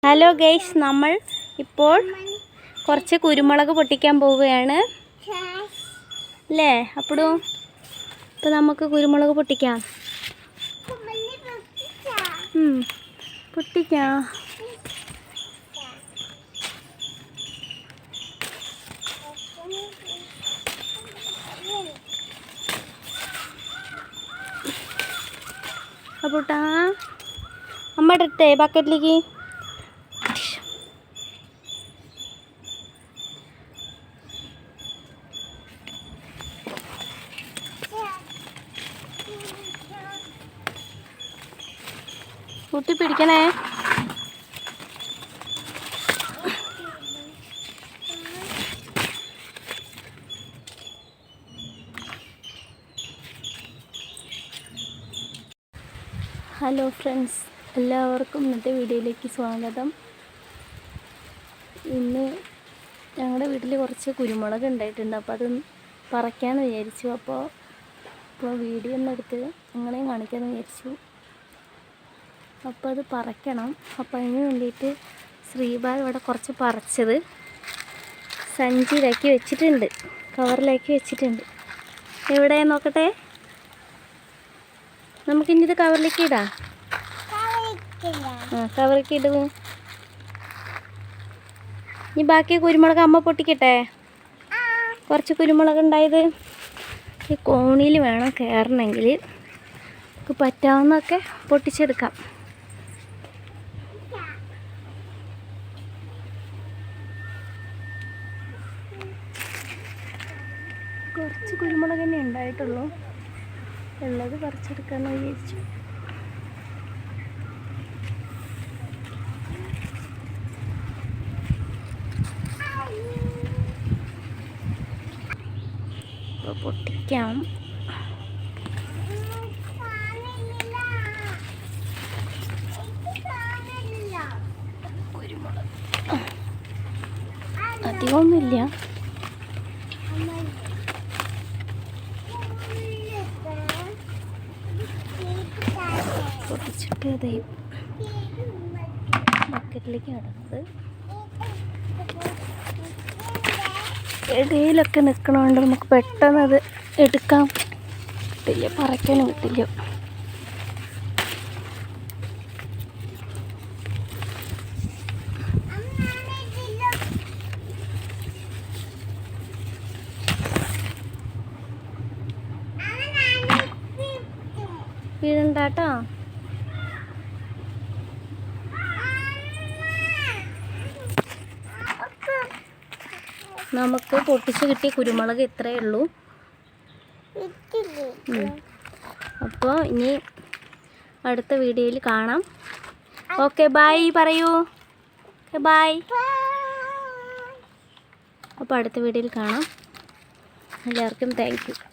Hello guys, നമ്മൾ ഇപ്പോൾ കുറച്ച് കുരുമുളക് പൊട്ടിക്കാൻ പോവുകയാണ് അല്ലേ അപ്പോഴും. ഇപ്പോൾ നമുക്ക് കുരുമുളക് പൊട്ടിക്കാം. പൊട്ടിക്കാം. അപ്പോട്ടാ അമ്മ ഇടട്ടെ ബക്കറ്റിലേക്ക്. കുട്ടി പിടിക്കണേ. ഹലോ ഫ്രണ്ട്സ്, എല്ലാവർക്കും ഇന്നത്തെ വീഡിയോയിലേക്ക് സ്വാഗതം. ഇന്ന് ഞങ്ങളുടെ വീട്ടിൽ കുറച്ച് കുരുമുളക് ഉണ്ടായിട്ടുണ്ട്. അപ്പോൾ അത് പറിക്കാമെന്ന് വിചാരിച്ചു. അപ്പോൾ വീഡിയോ ഒന്ന് എടുത്ത് നിങ്ങളെയും കാണിക്കാമെന്ന് വിചാരിച്ചു. അപ്പോൾ അത് പറിക്കണം. അപ്പോൾ അതിന് വേണ്ടിയിട്ട് ശ്രീബാൽ ഇവിടെ കുറച്ച് പറിച്ചത് സഞ്ചിയിലാക്കി വെച്ചിട്ടുണ്ട്, കവറിലാക്കി വെച്ചിട്ടുണ്ട്. എവിടെ നോക്കട്ടെ. നമുക്കിനി ഇത് കവറിലേക്ക് ഇടാം. കവറിലേക്ക് ഇടും. ഇനി ബാക്കി കുരുമുളക് അമ്മ പൊട്ടിക്കട്ടെ. കുറച്ച് കുരുമുളക് ഉണ്ടായത് ഈ കോണിയിൽ വേണം കയറണമെങ്കിൽ. നമുക്ക് പറ്റാവുന്നതൊക്കെ പൊട്ടിച്ചെടുക്കാം. കുറച്ച് കുരുമുളക് തന്നെ ഉണ്ടായിട്ടുള്ളൂ. ഉള്ളത് പറിച്ചെടുക്കാമെന്ന് വിചാരിച്ചു. അപ്പോൾ പൊട്ടിക്കാം. കുരുമുളക് അധികമൊന്നുമില്ല. പൊട്ടിച്ചിട്ട് അതേ ബക്കറ്റിലേക്ക് ഇടുന്നത്. ഇടയിലൊക്കെ നിൽക്കണോണ്ട് നമുക്ക് പെട്ടെന്ന് അത് എടുക്കാൻ കിട്ടില്ല, പറിക്കാനും കിട്ടില്ല. വീഴണ്ടാട്ടോ. നമുക്ക് പൊട്ടിച്ച് കിട്ടിയ കുരുമുളക് ഇത്രയേ ഉള്ളൂ. അപ്പോൾ ഇനി അടുത്ത വീഡിയോയിൽ കാണാം. ഓക്കെ, ബൈ പറയൂ. ബൈ. അപ്പോൾ അടുത്ത വീഡിയോയിൽ കാണാം. എല്ലാവർക്കും താങ്ക് യു.